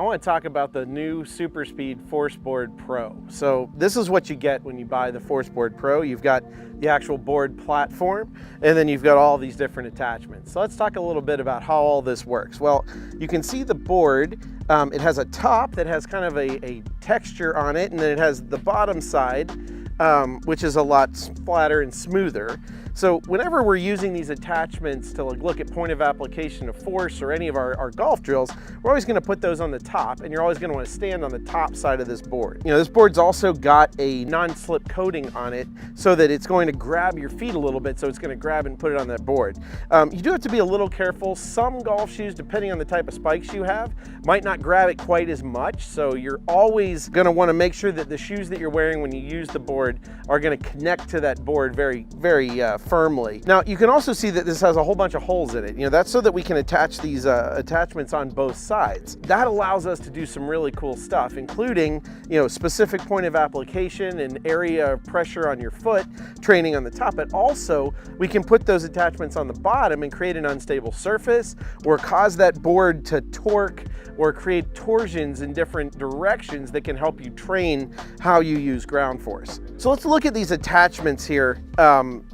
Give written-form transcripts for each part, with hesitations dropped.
want to talk about the new SuperSpeed Forceboard Pro. So this is what you get when you buy the Forceboard Pro. You've got the actual board platform, and then you've got all these different attachments. So let's talk a little bit about how all this works. Well, you can see the board. It has a top that has kind of a texture on it, and then it has the bottom side, which is a lot flatter and smoother. So whenever we're using these attachments to look at point of application of force or any of our golf drills, we're always going to put those on the top, and you're always going to want to stand on the top side of this board. You know, this board's also got a non-slip coating on it so that it's going to grab your feet a little bit, so it's going to grab and put it on that board. You do have to be a little careful. Some golf shoes, depending on the type of spikes you have, might not grab it quite as much, so you're always going to want to make sure that the shoes that you're wearing when you use the board are going to connect to that board very firmly. Now, you can also see that this has a whole bunch of holes in it. You know, that's so that we can attach these attachments on both sides. That allows us to do some really cool stuff, including, you know, specific point of application and area of pressure on your foot training on the top, but also we can put those attachments on the bottom and create an unstable surface or cause that board to torque or create torsions in different directions that can help you train how you use ground force. So let's look at these attachments here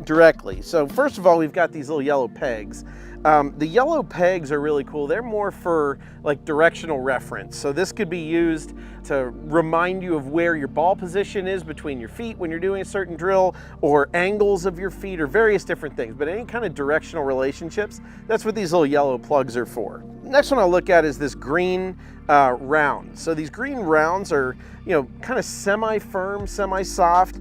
directly. So first of all, we've got these little yellow pegs. The yellow pegs are really cool. They're more for like directional reference. So this could be used to remind you of where your ball position is between your feet when you're doing a certain drill, or angles of your feet, or various different things. But any kind of directional relationships, that's what these little yellow plugs are for. Next one I'll look at is this green round. So these green rounds are, you know, kind of semi-firm, semi-soft.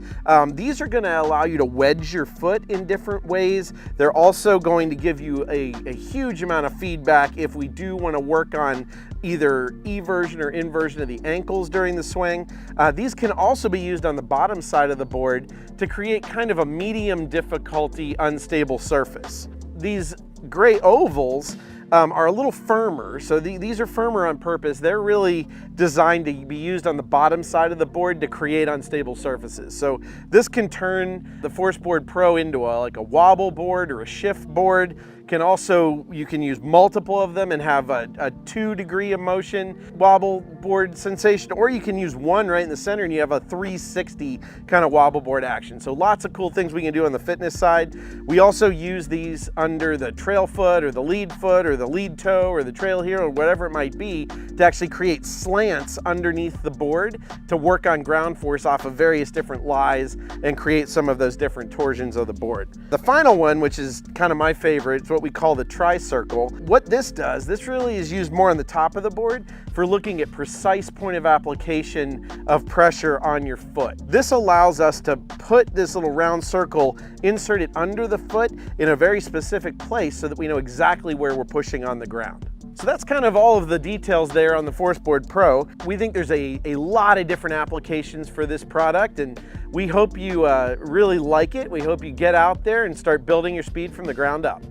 These are going to allow you to wedge your foot in different ways. They're also going to give you a huge amount of feedback if we do want to work on either eversion or inversion of the ankles during the swing. These can also be used on the bottom side of the board to create kind of a medium difficulty unstable surface. These gray ovals are a little firmer, so these are firmer on purpose. They're really designed to be used on the bottom side of the board to create unstable surfaces. So this can turn the Forceboard Pro into like a wobble board or a shift board. You can use multiple of them and have a 2-degree of motion wobble board sensation, or you can use one right in the center and you have a 360 kind of wobble board action. So lots of cool things we can do on the fitness side. We also use these under the trail foot or the lead foot or the lead toe or the trail heel or whatever it might be to actually create slants underneath the board to work on ground force off of various different lies and create some of those different torsions of the board. The final one, which is kind of my favorite, is what we call the tri-circle. What this does, this really is used more on the top of the board for looking at precise point of application of pressure on your foot. This allows us to put this little round circle, insert it under the foot in a very specific place so that we know exactly where we're pushing on the ground. So that's kind of all of the details there on the Forceboard Pro. We think there's a lot of different applications for this product, and we hope you really like it. We hope you get out there and start building your speed from the ground up.